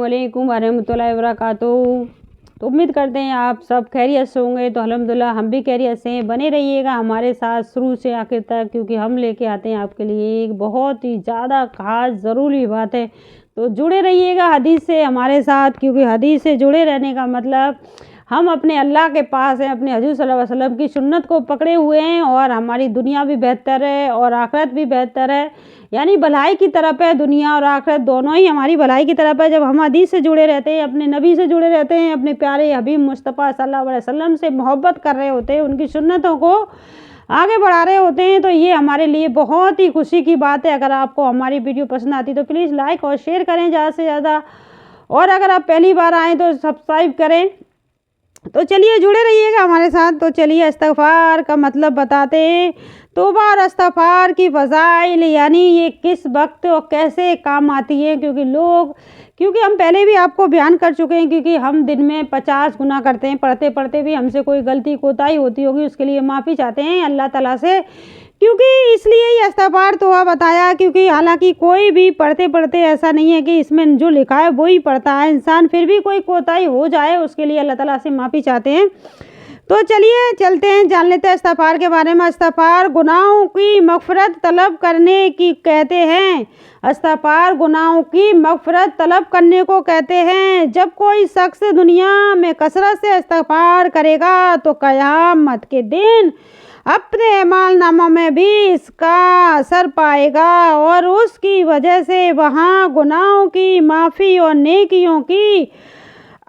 अस्सलामुअलैकुम वरहमतुल्लाहि वबरकातुहू। तो उम्मीद करते हैं आप सब खैरियत से होंगे। तो अल्हम्दुलिल्लाह हम भी खैरियत से हैं। बने रहिएगा हमारे साथ शुरू से आखिर तक, क्योंकि हम लेके आते हैं आपके लिए एक बहुत ही ज़्यादा ख़ास ज़रूरी बात है। तो जुड़े रहिएगा हदीस से हमारे साथ, क्योंकि हदीस से जुड़े रहने का मतलब हम अपने अल्लाह के पास हैं, अपने हजूर सल्लल्लाहु अलैहि वसल्लम की सुन्नत को पकड़े हुए हैं और हमारी दुनिया भी बेहतर है और आखिरत भी बेहतर है, यानी भलाई की तरफ है। दुनिया और आखिरत दोनों ही हमारी भलाई की तरफ है। जब हम हदीस से जुड़े रहते हैं, अपने नबी से जुड़े रहते हैं, अपने प्यारे हबीब मुस्तफ़ा सल्लल्लाहु अलैहि वसल्लम से मोहब्बत कर रहे होते हैं, उनकी सुन्नतों को आगे बढ़ा रहे होते हैं, तो ये हमारे लिए बहुत ही खुशी की बात है। अगर आपको हमारी वीडियो पसंद आती तो प्लीज़ लाइक और शेयर करें ज़्यादा से ज़्यादा, और अगर आप पहली बार आएँ तो सब्सक्राइब करें। तो चलिए जुड़े रहिएगा हमारे साथ। तो चलिए इस्तिग़फ़ार का मतलब बताते हैं। तौबा और इस्तिग़फ़ार की फ़ज़ाइल, यानी ये किस वक्त और कैसे काम आती है, क्योंकि हम पहले भी आपको बयान कर चुके हैं, क्योंकि हम दिन में 50 गुनाह करते हैं। पढ़ते पढ़ते भी हमसे कोई गलती कोताही होती होगी, उसके लिए माफ़ी चाहते हैं अल्लाह ताला से, क्योंकि इसलिए ये इस्तिग़फ़ार तौबा बताया। क्योंकि हालांकि कोई भी पढ़ते पढ़ते ऐसा नहीं है कि इसमें जो लिखा है वो ही पढ़ता है इंसान, फिर भी कोई कोताही हो जाए उसके लिए अल्लाह ताला से माफ़ी चाहते हैं। तो चलिए चलते हैं, जान लेते हैं इस्तिग़फ़ार के बारे में। इस्तिग़फ़ार गुनाहों की मग़फ़िरत तलब करने की कहते हैं। इस्तिग़फ़ार गुनाहों की मग़फ़िरत तलब करने को कहते हैं। जब कोई शख्स दुनिया में कसरत से इस्तिग़फ़ार करेगा तो क़यामत के दिन अपने अमाल नामा में भी इसका असर पाएगा और उसकी वजह से वहाँ गुनाहों की माफ़ी और नेकियों की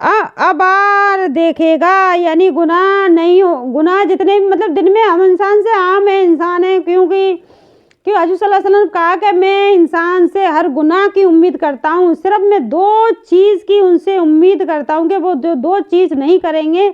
आबार देखेगा। यानी गुनाह नहीं हो, गुनाह जितने भी मतलब दिन में हम इंसान से आम है, इंसान है, क्योंकि हजूर सल्लल्लाहु अलैहि वसल्लम ने कहा कि मैं इंसान से हर गुनाह की उम्मीद करता हूँ, सिर्फ मैं 2 चीज़ की उनसे उम्मीद करता हूँ कि वो जो 2 चीज़ नहीं करेंगे,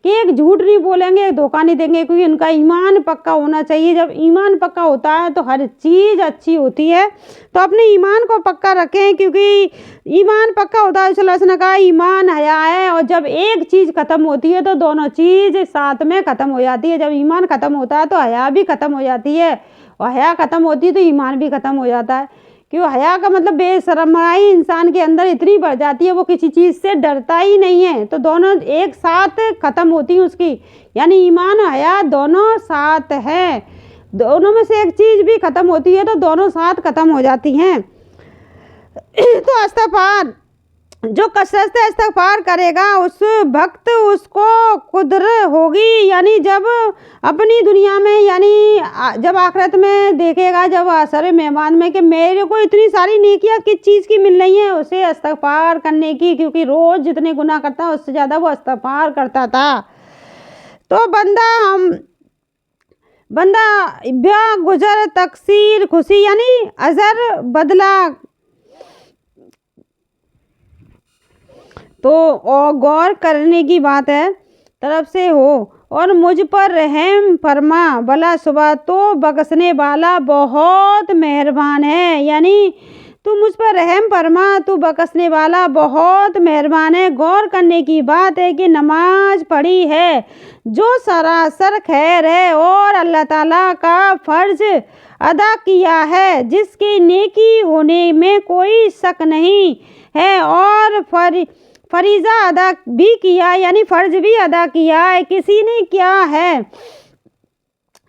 कि एक झूठ नहीं बोलेंगे, एक धोखा नहीं देंगे, क्योंकि उनका ईमान पक्का होना चाहिए। जब ईमान पक्का होता है तो हर चीज़ अच्छी होती है। तो अपने ईमान को पक्का रखें, क्योंकि ईमान पक्का होता है। सल्लल्लाहु अलैहि वसल्लम ने कहा ईमान हया है, और जब एक चीज़ ख़त्म होती है तो दोनों चीज़ साथ में ख़त्म हो जाती है। जब ईमान ख़त्म होता है तो हया भी ख़त्म हो जाती है, और हया ख़त्म होती है तो ईमान भी ख़त्म हो जाता है। क्यों? हया का मतलब बेशरमाई इंसान के अंदर इतनी बढ़ जाती है, वो किसी चीज़ से डरता ही नहीं है। तो दोनों एक साथ ख़त्म होती हैं उसकी, यानी ईमान और हया दोनों साथ हैं। दोनों में से एक चीज़ भी ख़त्म होती है तो दोनों साथ ख़त्म हो जाती हैं। तो इस्तिग़फ़ार जो कसरत से इस्तिग़फ़ार करेगा उस वक्त उसको कुदरत होगी, यानी जब अपनी दुनिया में, यानी जब आखिरत में देखेगा, जब असर मेहमान में, कि मेरे को इतनी सारी नेकियां किस चीज़ की मिल रही हैं, उसे इस्तिग़फ़ार करने की। क्योंकि रोज़ जितने गुनाह करता है उससे ज़्यादा वो इस्तिग़फ़ार करता था। तो बंदा ब्या गुजर तकसीर खुशी, यानी अजर बदला तो और गौर करने की बात है तरफ से हो, और मुझ पर रहम फरमा, भला सुबह तो बख्शने वाला बहुत मेहरबान है। यानी तू मुझ पर रहम फरमा, तू बख्शने वाला बहुत मेहरबान है। गौर करने की बात है कि नमाज पढ़ी है जो सरासर खैर है, और अल्लाह ताला का फ़र्ज अदा किया है जिसकी नेकी होने में कोई शक नहीं है, और फरीज़ा अदा भी किया, यानी फ़र्ज भी अदा किया है। किसी ने किया है,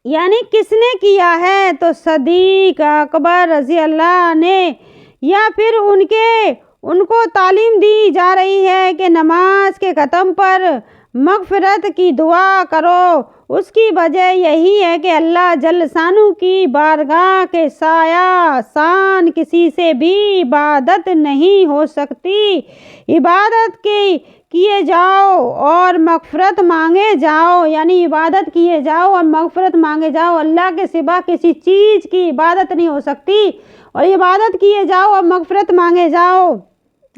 यानी किसने किया है? तो सदीक अकबर रज़ी अल्लाह ने, या फिर उनको तालीम दी जा रही है कि नमाज के ख़त्म पर मग़फ़िरत की दुआ करो। उसकी वजह यही है कि अल्लाह जल शानू की बारगाह के साया शान किसी से भी इबादत नहीं हो सकती। इबादत किए जाओ और मग़फ़िरत मांगे जाओ, यानी इबादत किए जाओ और मग़फ़िरत मांगे जाओ। अल्लाह के सिवा किसी चीज़ की इबादत नहीं हो सकती, और इबादत किए जाओ और मग़फ़िरत मांगे जाओ,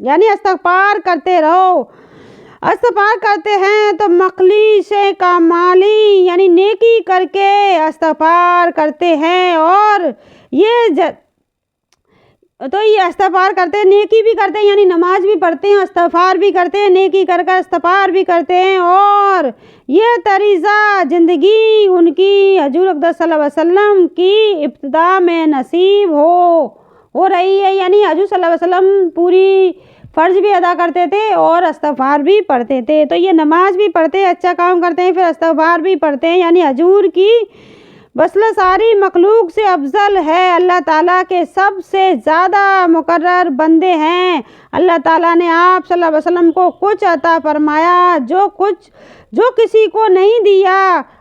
यानी इस्तिग़फ़ार करते रहो। इस्तिग़फ़ार करते हैं तो मखलिस का माली, यानी नेकी करके इस्तिग़फ़ार करते हैं, और ये इस्तिग़फ़ार करते हैं, नेकी भी करते हैं, यानी नमाज भी पढ़ते हैं, इस्तिग़फ़ार भी करते हैं, नेकी कर इस्तिग़फ़ार भी करते हैं, और ये तरीक़ा ज़िंदगी उनकी हजूर अक़दस सल्लल्लाहु अलैहि वसल्लम की इब्तिदा में नसीब हो रही है। यानी हजूर सल्लल्लाहु अलैहि वसल्लम पूरी फ़र्ज़ भी अदा करते थे और इस्तिग़फ़ार भी पढ़ते थे। तो ये नमाज भी पढ़ते हैं, अच्छा काम करते हैं, फिर इस्तिग़फ़ार भी पढ़ते हैं, यानी हुजूर की वसला सारी मखलूक से अफजल है। अल्लाह ताला के सबसे ज़्यादा मुकर्रर बंदे हैं। अल्लाह ताला ने आप सल्लल्लाहु अलैहि वसल्लम को कुछ अता फरमाया जो किसी को नहीं दिया।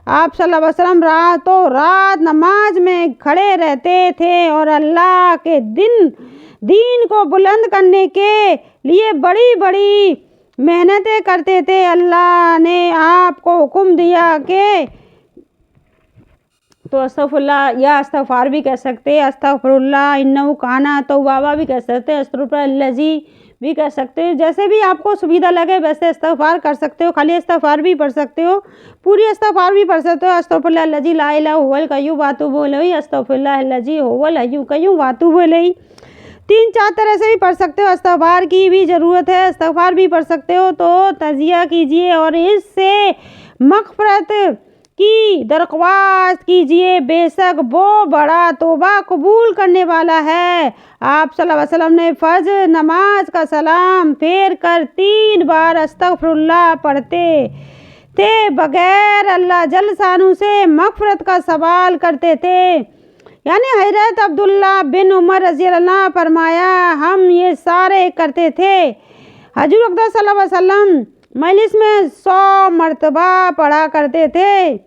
आप सल्लल्लाहु अलैहि वसल्लम रातों रात नमाज में खड़े रहते थे और अल्लाह के दीन को बुलंद करने के लिए बड़ी बड़ी मेहनतें करते थे। अल्लाह ने आपको हुक्म दिया कि तो अस्तग़फ़िरुल्लाह या इस्तिग़फ़ार भी कह सकते हैं, अस्तग़फ़िरुल्लाह इन्नहु काना तव्वाबा भी कह सकते हैं, अस्तग़फ़िरुल्लाज़ी भी कह सकते हो। जैसे भी आपको सुविधा लगे वैसे इस्तिग़फ़ार कर सकते हो, खाली इस्तिग़फ़ार भी पढ़ सकते हो, पूरी इस्तिग़फ़ार भी पढ़ सकते हो। अस्तग़फ़िरुल्लाहल्लज़ी ला इलाहा हुवल क़य्यूम व अतूबु इलैहि, अस्तग़फ़िरुल्लाहल्लज़ी हुवल हय्युल क़य्यूम व अतूबु इलैहि। 3-4 तरह से भी पढ़ सकते हो। इस्तिग़फ़ार की भी ज़रूरत है, इस्तिग़फ़ार भी पढ़ सकते हो। तो तज़िया कीजिए और इससे मग़फ़िरत की दरख्वास्त कीजिए, बेशक वो बड़ा तौबा कबूल करने वाला है। आप सल्लल्लाहु अलैहि वसल्लम ने फ़ज्र नमाज का सलाम फेर कर 3 बार अस्तग़फ़िरुल्लाह पढ़ते थे, बगैर अल्लाह जल शानू से मग़फ़िरत का सवाल करते थे। यानी हज़रत अब्दुल्लाह बिन उमर रज़ियल्लाहु फरमाया, हम ये सारे करते थे। हुज़ूर अक़दस सल्लल्लाहु अलैहि वसल्लम मजलिस में 100 मरतबा पढ़ा करते थे।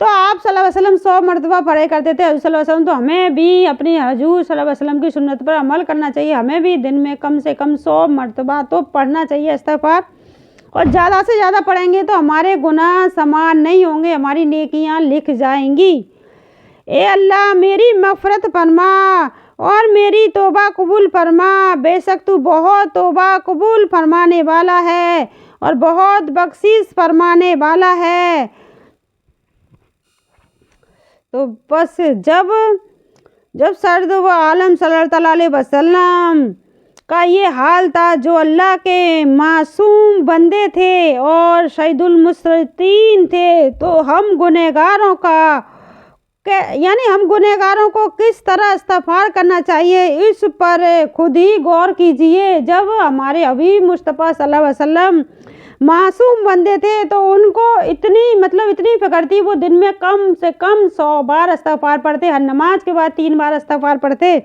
तो आप सल्लल्लाहु अलैहि वसल्लम 100 मरतबा पढ़े करते थे। हुज़ूर सल्लल्लाहु अलैहि वसल्लम, तो हमें भी अपने हुज़ूर सल्लल्लाहु अलैहि वसल्लम की सुन्नत पर अमल करना चाहिए। हमें भी दिन में कम से कम 100 मरतबा तो पढ़ना चाहिए इस्तिग़फ़ार, और ज़्यादा से ज़्यादा पढ़ेंगे तो हमारे गुनाह समान नहीं होंगे, हमारी नेकियां लिख जाएंगी। ए अल्लाह मेरी मग़फ़िरत फरमा और मेरी तौबा कबूल फरमा, बेशक तू बहुत तौबा कबूल फरमाने वाला है और बहुत बख्शिश फरमाने वाला है। तो बस जब सर्द व आलम सल्लल्लाहु अलैहि वसल्लम का ये हाल था, जो अल्लाह के मासूम बंदे थे और शहीदुल मुस्लिमीन थे, तो हम गुनहगारों को किस तरह इस्तिग़फ़ार करना चाहिए, इस पर खुद ही गौर कीजिए। जब हमारे हबीब मुस्तफ़ा सल्लल्लाहु अलैहि वसल्लम मासूम बंदे थे तो उनको इतनी फ़िक्र थी, वो दिन में कम से कम 100 बार इस्तिग़फ़ार पढ़ते, हर नमाज के बाद 3 बार इस्तिग़फ़ार पढ़ते।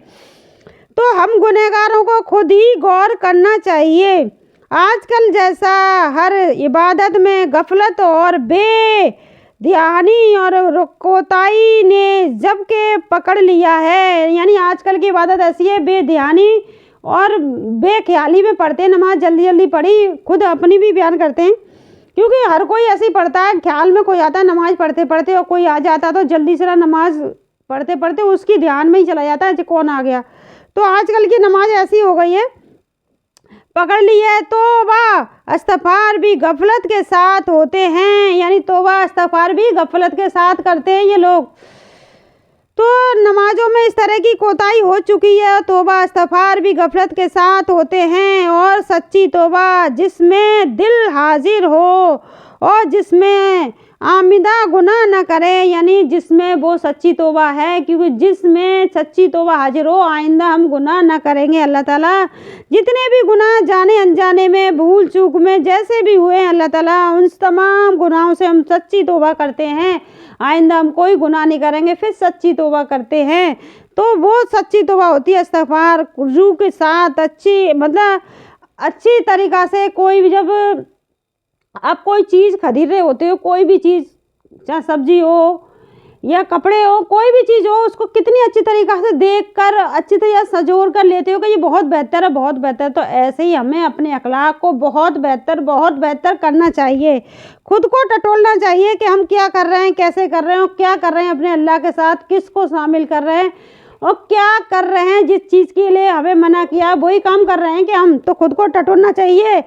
तो हम गुनहगारों को खुद ही गौर करना चाहिए। आजकल जैसा हर इबादत में गफलत और बेध्यानी और कोताही ने जब के पकड़ लिया है, यानी आजकल की इबादत ऐसी है, बेध्यानी और बेख्याली में पढ़ते हैं नमाज, जल्दी जल्दी पढ़ी, खुद अपनी भी बयान करते हैं, क्योंकि हर कोई ऐसे ही पढ़ता है। ख्याल में कोई आता है नमाज पढ़ते पढ़ते और कोई आ जाता तो जल्दी से नमाज पढ़ते पढ़ते उसकी ध्यान में ही चला जाता है कि कौन आ गया। तो आजकल की नमाज ऐसी हो गई है, पकड़ ली है। तौबा इस्तिग़फ़ार भी गफलत के साथ होते हैं, यानी तौबा इस्तिग़फ़ार भी गफलत के साथ करते हैं ये लोग। तो नमाजों में इस तरह की कोताही हो चुकी है, तौबा इस्तिग़फ़ार भी गफलत के साथ होते हैं। और सच्ची तौबा जिसमें दिल हाजिर हो और जिसमें आमिदा गुनाह न करे, यानी जिसमें वो सच्ची तौबा है, क्योंकि जिसमें सच्ची तौबा हाजिर हो, आइंदा हम गुनाह न करेंगे। अल्लाह ताला जितने भी गुनाह जाने अनजाने में, भूल चूक में, जैसे भी हुए हैं, अल्लाह ताला उन तमाम गुनाहों से हम सच्ची तौबा करते हैं, आइंदा हम कोई गुनाह नहीं करेंगे, फिर सच्ची तौबा करते हैं। तो वो सच्ची तौबा होती है इस्तिग़फ़ार रूह के साथ, अच्छी तरीक़ा से। कोई भी, जब आप कोई चीज़ खरीद रहे होते हो, कोई भी चीज़, चाहे सब्जी हो या कपड़े हो, कोई भी चीज़ हो, उसको कितनी अच्छी तरीक़ा से देखकर अच्छी तरह सजोर कर लेते हो कि ये बहुत बेहतर है, बहुत बेहतर। तो ऐसे ही हमें अपने अखलाक को बहुत बेहतर करना चाहिए, खुद को टटोलना चाहिए कि हम क्या कर रहे हैं, कैसे कर रहे हैं, और क्या कर रहे हैं अपने अल्लाह के साथ, किसको शामिल कर रहे हैं और क्या कर रहे हैं। जिस चीज़ के लिए हमें मना किया वही काम कर रहे हैं कि हम, तो खुद को टटोलना चाहिए,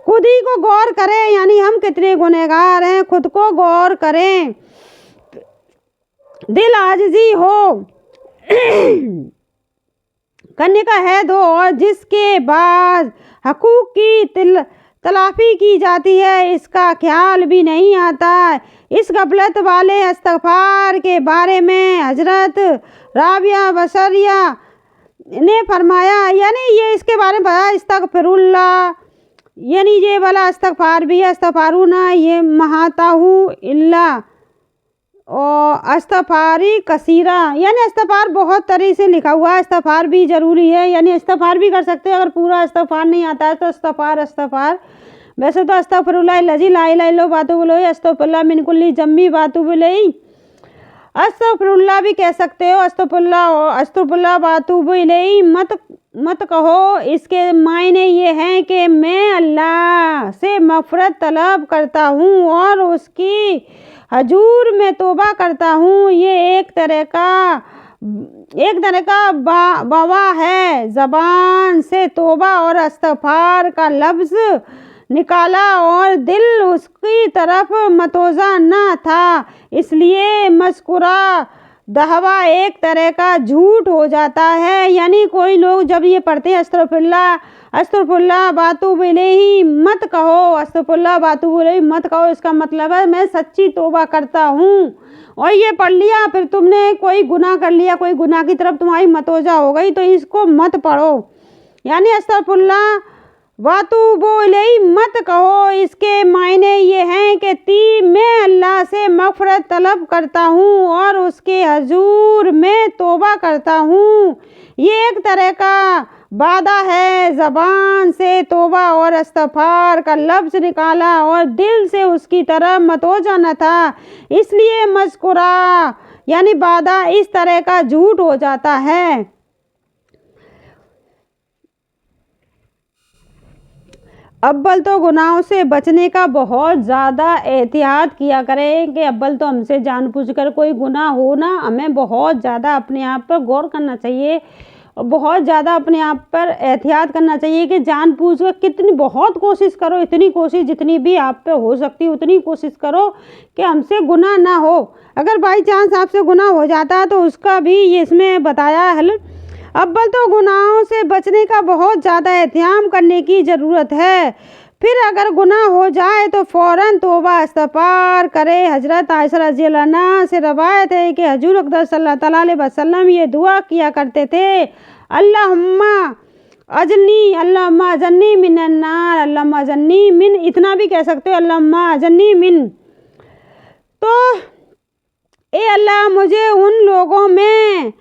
खुद ही को गौर करें, यानी हम कितने गुनहगार हैं, खुद को गौर करें। दिल आजिज़ी हो करने का हैद हो और जिसके बाद हकूक़ की तलाफ़ी की जाती है, इसका ख्याल भी नहीं आता। इस गफलत वाले इस्तिग़फ़ार के बारे में हज़रत राबिया बसरिया ने फरमाया, यानी ये इसके बारे में बताया, इस्तगफिरुल्लाह, यानी ये वाला इस्तगफार भी है, इस्तगफारुना ये महाताहु इल्ला और इस्तगफारी कसीरा, यानी इस्तगफार बहुत तरह से लिखा हुआ है, इस्तगफार भी ज़रूरी है, यानी इस्तगफार भी कर सकते हैं। अगर पूरा इस्तगफार नहीं आता है तो इस्तगफार वैसे तो अस्तगफिरुल्लाह लजी ला इलाहा इल्लल्लाहु वातुबु इलैहि, अस्तगफिरुल्लाह मिन कुल्ली जम्बी वातुबु इलैहि, अस्तगफिरुल्लाह भी कह सकते हो, अस्तगफिरुल्लाह वातुबु इलैहि मत कहो। इसके मायने ये हैं कि मैं अल्लाह से मग़फ़िरत तलब करता हूँ और उसकी हजूर में तौबा करता हूँ। ये एक तरह का बवा है, ज़बान से तौबा और इस्तग़फ़ार का लफ्ज़ निकाला और दिल उसकी तरफ मतोज़ा न था, इसलिए मज़कूरा दहवा एक तरह का झूठ हो जाता है। यानी कोई लोग जब ये पढ़ते हैं अस्तगफिरुल्लाह वातुबु इलैहि मत कहो, अस्तगफिरुल्लाह वातुबु इलैहि मत कहो, इसका मतलब है मैं सच्ची तौबा करता हूँ। और ये पढ़ लिया, फिर तुमने कोई गुनाह कर लिया, कोई गुनाह की तरफ तुम्हारी मतोज़ा हो गई तो इसको मत पढ़ो, यानी अस्तगफिरुल्लाह वातुबु इलैहि मत कहो। इसके मायने ये हैं कि मैं अल्लाह से मग़फ़िरत तलब करता हूँ और उसके हजूर में तौबा करता हूँ। ये एक तरह का वादा है, ज़बान से तौबा और इस्तग़फ़ार का लफ्ज़ निकाला और दिल से उसकी तरफ मतोज़ा न था, इसलिए मज़कूरा यानी वादा इस तरह का झूठ हो जाता है। अव्वल तो गुनाहों से बचने का बहुत ज़्यादा एहतियात किया करें कि अव्वल तो हमसे जानबूझकर कोई गुनाह हो ना, हमें बहुत ज़्यादा अपने आप पर गौर करना चाहिए और बहुत ज़्यादा अपने आप पर एहतियात करना चाहिए कि जानबूझकर कितनी बहुत कोशिश करो, इतनी कोशिश जितनी भी आप पे हो सकती है उतनी कोशिश करो कि हमसे गुनाह ना हो। अगर बाई चांस आपसे गुनाह हो जाता है तो उसका भी ये इसमें बताया हल। अव्वल तो गुनाहों से बचने का बहुत ज़्यादा एहतियाम करने की ज़रूरत है, फिर अगर गुनाह हो जाए तो फ़ौरन तौबा इस्तग़फ़ार करे। हज़रत आयशा रज़ियल्लाहु अन्हा से रवायत है कि हुज़ूर अक़दस सल्लल्लाहु अलैहि वसल्लम ये दुआ किया करते थे, अल्लाहुम्मा अजन्नी मिनन नार, अल्लाहुम्मा अजन्नी मिन, इतना भी कह सकते हो अल्लाहुम्मा अजन्नी मिन। तो ए अल्लाह मुझे उन लोगों में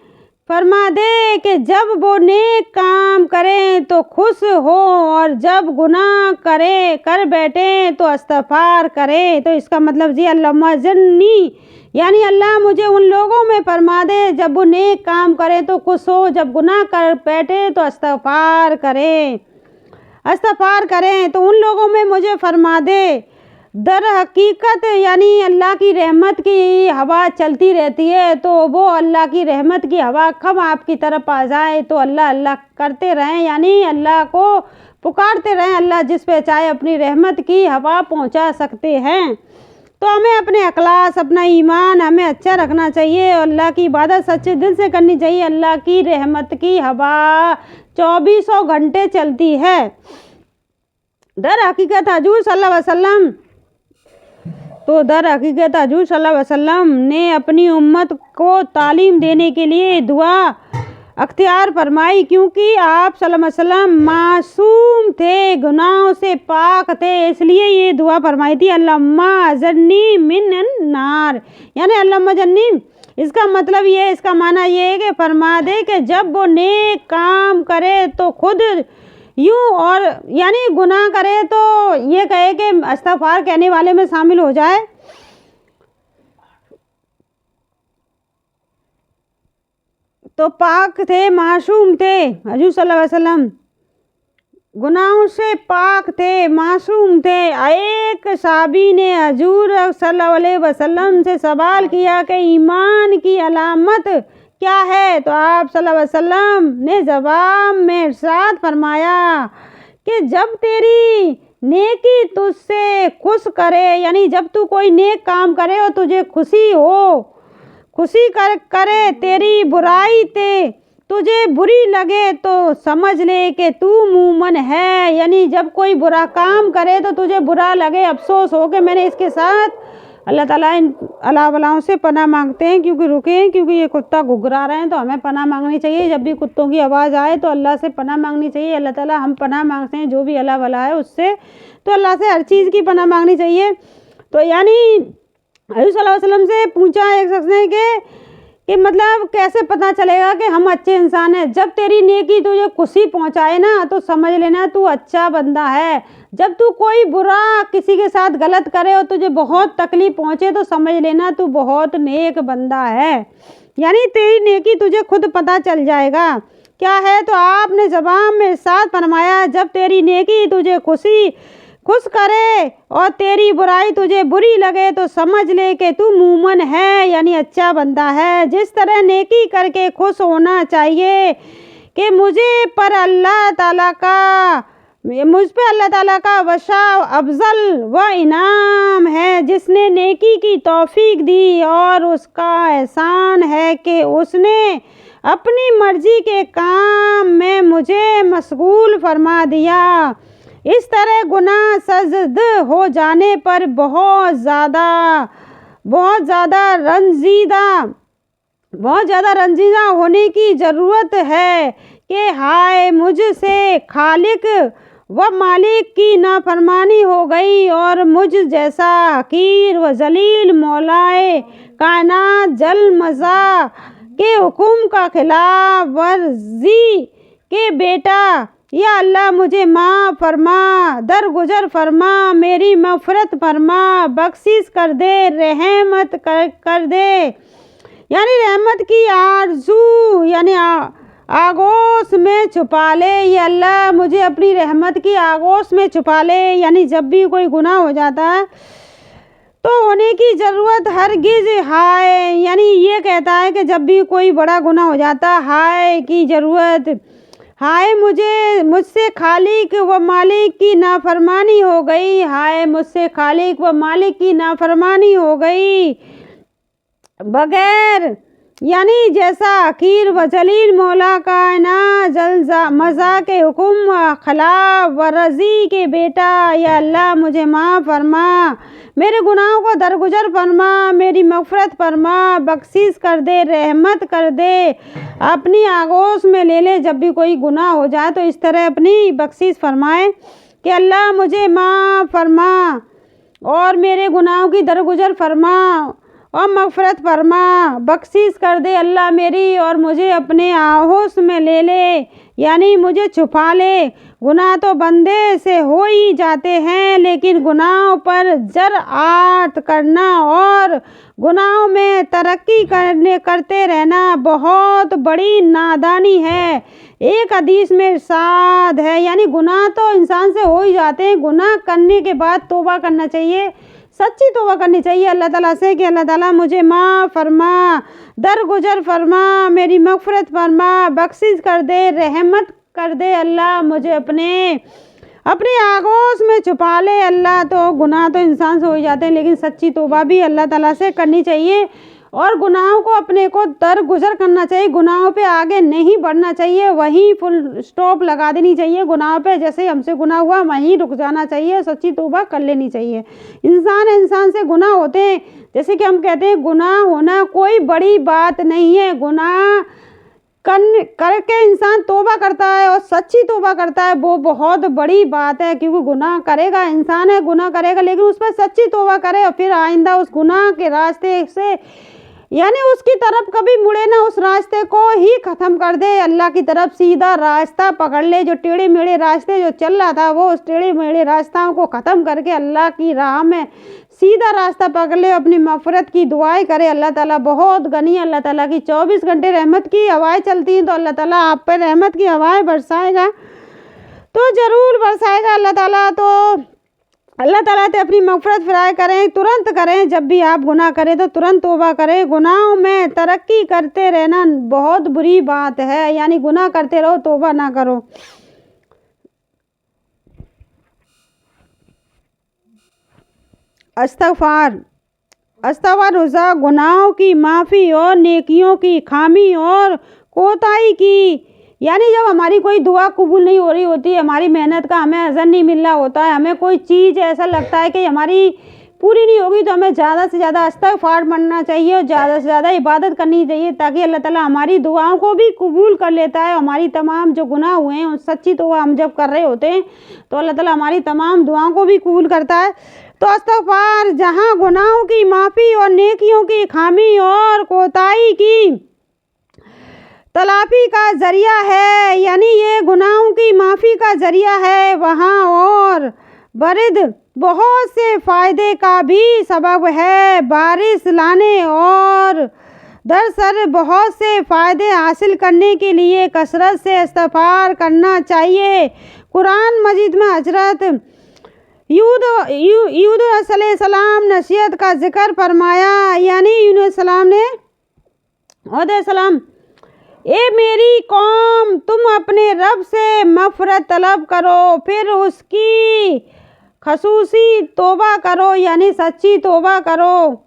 फरमा दे कि जब वो नेक काम करें तो खुश हो और जब गुनाह कर बैठे तो इस्तग़फ़ार करें। तो इसका मतलब जी अल्लाहुम्मा अजन्नी, यानी अल्लाह मुझे उन लोगों में फरमा दे जब वो नेक काम करें तो खुश हो, जब गुनाह कर बैठे तो इस्तग़फ़ार करें तो उन लोगों में मुझे फरमा दे। दर हकीकत यानी अल्लाह की रहमत की हवा चलती रहती है, तो वो अल्लाह की रहमत की हवा कब आपकी तरफ आ जाए तो अल्लाह अल्लाह करते रहें, यानी अल्लाह को पुकारते रहें। अल्लाह जिस पे चाहे अपनी रहमत की हवा पहुंचा सकते हैं। तो हमें अपने अखलास, अपना ईमान हमें अच्छा रखना चाहिए और अल्लाह की इबादत सच्चे दिल से करनी चाहिए। अल्लाह की रहमत की हवा 24 घंटे चलती है। दर हकीकत हुज़ूर सल्लल्लाहु अलैहि वसल्लम ने अपनी उम्मत को तालीम देने के लिए दुआ अख्तियार फरमाई, क्योंकि आप सल्लल्लाहु अलैहि वसल्लम मासूम थे, गुनाहों से पाक थे, इसलिए ये दुआ फरमाई थी, अल्लाहुम्मा अजन्नी मिनन नार, यानी अल्लाहुम्मा अजन्नी। इसका मतलब ये है, इसका माना ये है कि फरमा दे कि जब वो नेक काम करे तो खुद यूँ और यानी गुनाह करे तो ये कहे कि इस्तग़फ़ार कहने वाले में शामिल हो जाए। तो पाक थे, मासूम थे, हुज़ूर सल्लल्लाहु अलैहि वसल्लम गुनाहों से पाक थे, मासूम थे। एक सहाबी ने हुज़ूर सल्लल्लाहु अलैहि वसल्लम से सवाल किया कि ईमान की अलामत क्या है, तो आप सल्लल्लाहु अलैहि वसल्लम ने जवाब में इरशाद फरमाया कि जब तेरी नेकी तुझसे खुश करे, यानी जब तू कोई नेक काम करे और तुझे खुशी करे, तेरी बुराई ते तुझे बुरी लगे तो समझ ले कि तू मूमन है। यानी जब कोई बुरा काम करे तो तुझे बुरा लगे, अफसोस हो कि मैंने इसके साथ अल्लाह ताला इन अला बलाओं से पनाह मांगते हैं क्योंकि ये कुत्ता घुघरा रहे हैं, तो हमें पनाह मांगनी चाहिए। जब भी कुत्तों की आवाज़ आए तो अल्लाह से पनाह मांगनी चाहिए। अल्लाह ताला हम पनाह मांगते हैं जो भी अला बला है उससे, तो अल्लाह से हर चीज़ की पनाह मांगनी चाहिए। तो यानी हज़रत सल्लल्लाहु अलैहि वसल्लम से पूछा एक शख्स ने कि मतलब कैसे पता चलेगा कि हम अच्छे इंसान हैं। जब तेरी नेकी तुझे खुशी पहुंचाए ना तो समझ लेना तू अच्छा बंदा है। जब तू कोई बुरा किसी के साथ गलत करे और तुझे बहुत तकलीफ पहुंचे तो समझ लेना तू बहुत नेक बंदा है। यानी तेरी नेकी तुझे खुद पता चल जाएगा क्या है। तो आपने जवाब में इरशाद फरमाया, जब तेरी नेकी तुझे खुश करे और तेरी बुराई तुझे बुरी लगे तो समझ ले कि तू मूमन है, यानी अच्छा बंदा है। जिस तरह नेकी करके खुश होना चाहिए कि मुझ पे अल्लाह ताला का वशा अफजल व इनाम है जिसने नेकी की तौफीक दी, और उसका एहसान है कि उसने अपनी मर्जी के काम में मुझे मशगूल फरमा दिया। इस तरह गुनाह सजद हो जाने पर बहुत ज़्यादा रंजीदा होने की ज़रूरत है कि हाय मुझसे खालिक व मालिक की नाफरमानी हो गई और मुझ जैसा हकीर व जलील मौलाए कायनात जल मज़ा के हुक्म का खिलाफ वर्जी के बेटा, या अल्लाह मुझे माफ़ फरमा, दरगुजर फरमा, मेरी मग़फ़िरत फरमा, बख्शिश कर दे, रहमत कर दे। यानी रहमत की आरज़ू यानी आगोश में छुपा ले। या अल्लाह मुझे अपनी रहमत की आगोश में छुपा ले। यानी जब भी कोई गुनाह हो जाता है तो होने की ज़रूरत हरगिज़ हाय, यानी ये कहता है कि जब भी कोई बड़ा गुनाह हो जाता हाय की ज़रूरत, हाय मुझसे खालिक व मालिक की नाफरमानी हो गई, हाय मुझसे खालिक व मालिक की नाफरमानी हो गई। बगैर यानी जैसा हकीर व जलील मौला कायनात जल मज़ा के हुक्म खिलाफ वर्जी के बेटा, या अल्लाह मुझे माफ़ फरमा, मेरे गुनाहों को दरगुजर फरमा, मेरी मग़फ़िरत फरमा, बख्शिश कर दे, रहमत कर दे, अपनी आगोश में ले ले। जब भी कोई गुनाह हो जाए तो इस तरह अपनी बख्शिश फरमाए कि अल्लाह मुझे माफ़ फरमा और मेरे गुनाहों की दरगुजर फरमा और मग़फ़िरत फरमा, बख्शिश कर दे अल्लाह मेरी और मुझे अपने आहोश में ले ले, यानी मुझे छुपा ले। गुनाह तो बंदे से हो ही जाते हैं, लेकिन गुनाहों पर जरआत करना और गुनाहों में तरक्की करते रहना बहुत बड़ी नादानी है। एक हदीस में इरशाद है, यानी गुनाह तो इंसान से हो ही जाते हैं, गुनाह करने के बाद तौबा करना चाहिए, सच्ची तौबा करनी चाहिए अल्लाह ताला से कि अल्लाह ताला मुझे माफ़ फरमा, दरगुजर फरमा, मेरी मग़फ़िरत फरमा, बख्शिश कर दे, रहमत कर दे, अल्लाह मुझे अपने आगोश में छुपा ले। अल्लाह तो गुनाह तो इंसान से हो ही जाते हैं, लेकिन सच्ची तौबा भी अल्लाह ताला से करनी चाहिए और गुनाहों को अपने को दरगुजर करना चाहिए। गुनाहों पे आगे नहीं बढ़ना चाहिए, वहीं फुल स्टॉप लगा देनी चाहिए गुनाहों पे। जैसे हमसे गुनाह हुआ वहीं रुक जाना चाहिए, सच्ची तौबा कर लेनी चाहिए। इंसान से गुनाह होते हैं, जैसे कि हम कहते हैं गुनाह होना कोई बड़ी बात नहीं है। गुनाह करके इंसान तौबा करता है और सच्ची तौबा करता है, वो बहुत बड़ी बात है। क्योंकि गुनाह करेगा, इंसान है, गुनाह करेगा, लेकिन उस पर सच्ची तौबा करे और फिर आइंदा उस गुनाह के रास्ते से यानी उसकी तरफ कभी मुड़े ना, उस रास्ते को ही ख़त्म कर दे, अल्लाह की तरफ सीधा रास्ता पकड़ ले। जो टेढ़े मेढ़े रास्ते जो चल रहा था वो उस टेढ़े मेढ़े रास्ताओं को ख़त्म करके अल्लाह की राह में सीधा रास्ता पकड़ ले, अपनी मग़फ़िरत की दुआएं करे। अल्लाह ताला बहुत गनी है, अल्लाह ताला की 24 घंटे रहमत की हवाएं चलती हैं, तो अल्लाह ताला आप पर रहमत की हवाएं बरसाएगा, तो ज़रूर बरसाएगा अल्लाह ताला। तो अल्लाह ताला से अपनी मग़फ़िरत फ़राय करें, तुरंत करें। जब भी आप गुनाह करें तो तुरंत तौबा करें। गुनाहों में तरक्की करते रहना बहुत बुरी बात है, यानी गुनाह करते रहो, तौबा ना करो। इस्तग़फ़ार रुज़ा गुनाहों की माफ़ी और नेकियों की खामी और कोताही की, यानी जब हमारी कोई दुआ कबूल नहीं हो रही होती है, हमारी मेहनत का हमें अज़र नहीं मिल रहा होता है, हमें कोई चीज़ ऐसा लगता है कि हमारी पूरी नहीं होगी तो हमें ज़्यादा से ज़्यादा इस्तिग़फ़ार पढ़ना चाहिए और ज़्यादा से ज़्यादा इबादत करनी चाहिए, ताकि अल्लाह ताला हमारी दुआओं को भी कबूल कर लेता है। हमारी तमाम जो गुनाह हुए हैं उस सच्ची तौबा हम जब कर रहे होते हैं तो अल्लाह ताला हमारी तमाम दुआओं को भी कबूल करता है। तो इस्तिग़फ़ार जहाँ गुनाहों की माफ़ी और नेकियों की खामी और कोताही की तलाफ़ी का ज़रिया है, यानी ये गुनाहों की माफ़ी का ज़रिया है वहाँ, और बरद बहुत से फ़ायदे का भी सबब है बारिश लाने, और दरअसल बहुत से फ़ायदे हासिल करने के लिए कसरत से इस्तिग़फ़ार करना चाहिए। कुरान मजीद में हज़रत यूनुस अलैहिस्सलाम नसीहत का ज़िक्र फरमाया, यानी यूनुस सलाम ने अलैहिस्सलाम, ए मेरी कौम, तुम अपने रब से मग़फ़िरत तलब करो, फिर उसकी ख़ुसूसी तौबा करो, यानी सच्ची तौबा करो,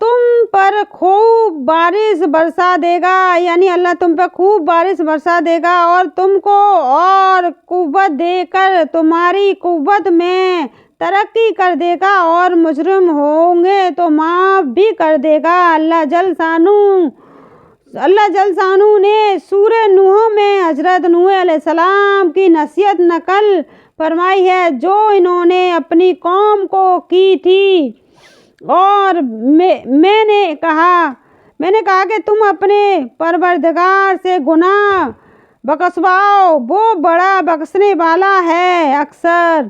तुम पर खूब बारिश बरसा देगा, यानी अल्लाह तुम पर खूब बारिश बरसा देगा और तुमको और क़ुव्वत देकर तुम्हारी क़ुव्वत में तरक्की कर देगा और मुजरिम होंगे तो माफ़ भी कर देगा। अल्लाह जल शानू ने सूरह नूह में हज़रत नूह अलैहिस्सलाम की नसीहत नकल फरमाई है, जो इन्होंने अपनी कौम को की थी, और मैंने कहा कि तुम अपने परवरदिगार से गुनाह बख्शवाओ, वो बड़ा बख्शने वाला है, अक्सर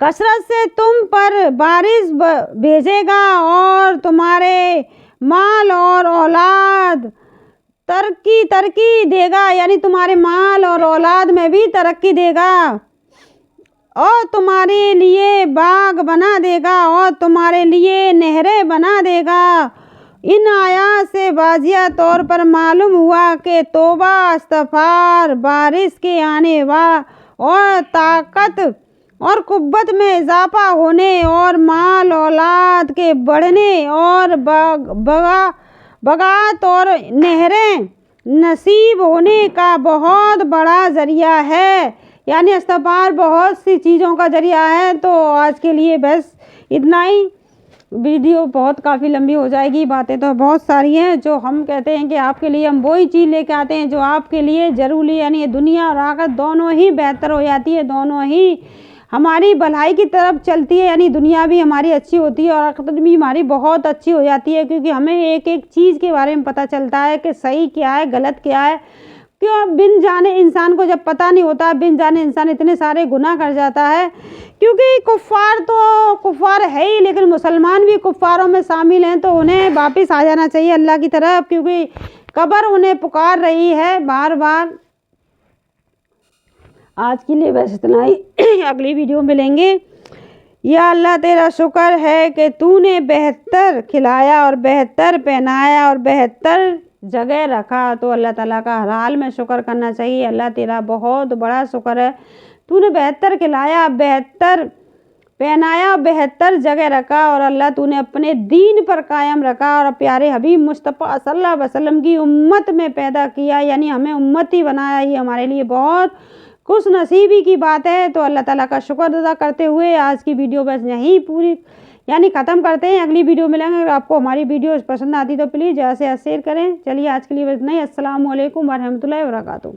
कसरत से तुम पर बारिश भेजेगा और तुम्हारे माल और औलाद तरक्की देगा, यानी तुम्हारे माल और औलाद में भी तरक्की देगा, और तुम्हारे लिए बाग बना देगा और तुम्हारे लिए नहरें बना देगा। इन आयात से वाज़िह तौर पर मालूम हुआ कि तौबा, इस्तिग़फ़ार, बारिश के आने और ताकत और क़ुव्वत में इजाफ़ा होने और माल औलाद के बढ़ने और बगात और नहरें नसीब होने का बहुत बड़ा ज़रिया है, यानी इस्तिग़फ़ार बहुत सी चीज़ों का ज़रिया है। तो आज के लिए बस इतना ही, वीडियो बहुत काफ़ी लंबी हो जाएगी, बातें तो बहुत सारी हैं। जो हम कहते हैं कि आपके लिए हम वही चीज़ लेके आते हैं जो आपके लिए ज़रूरी, यानी दुनिया और आखिरत दोनों ही बेहतर हो जाती है, दोनों ही हमारी भलाई की तरफ चलती है, यानी दुनिया भी हमारी अच्छी होती है और आखिरत भी हमारी बहुत अच्छी हो जाती है, क्योंकि हमें एक एक चीज़ के बारे में पता चलता है कि सही क्या है, गलत क्या है। क्यों बिन जाने इंसान को जब पता नहीं होता, बिन जाने इंसान इतने सारे गुनाह कर जाता है, क्योंकि कुफ़ार तो कुफ़ार है ही, लेकिन मुसलमान भी कुफ़ारों में शामिल हैं, तो उन्हें वापस आ जाना चाहिए अल्लाह की तरफ, क्योंकि कब्र उन्हें पुकार रही है बार बार। आज के लिए बस इतना ही, अगली वीडियो में मिलेंगे। या अल्लाह तेरा शुक्र है कि तूने बेहतर खिलाया और बेहतर पहनाया और बेहतर जगह रखा, तो अल्लाह ताला का हर हाल में शुक्र करना चाहिए। अल्लाह तेरा बहुत बड़ा शुक्र है, तूने बेहतर खिलाया, बेहतर पहनाया, बेहतर जगह रखा, और अल्लाह तूने अपने दीन पर कायम रखा और प्यारे हबीब मुस्तफ़ा सल्लल्लाहु अलैहि वसल्लम की उम्मत में पैदा किया, यानी हमें उम्मती बनाया। ये हमारे लिए बहुत खुश नसीबी की बात है। तो अल्लाह ताला का शुक्र अदा करते हुए आज की वीडियो बस यहीं पूरी यानी ख़त्म करते हैं। अगली वीडियो मिलेंगे। अगर आपको हमारी वीडियो पसंद आती तो प्लीज़ ज़्यादा से ज़्यादा शेयर करें। चलिए आज के लिए बस नहीं। अस्सलाम वालेकुम व रहमतुल्लाहि व बरकातुहू।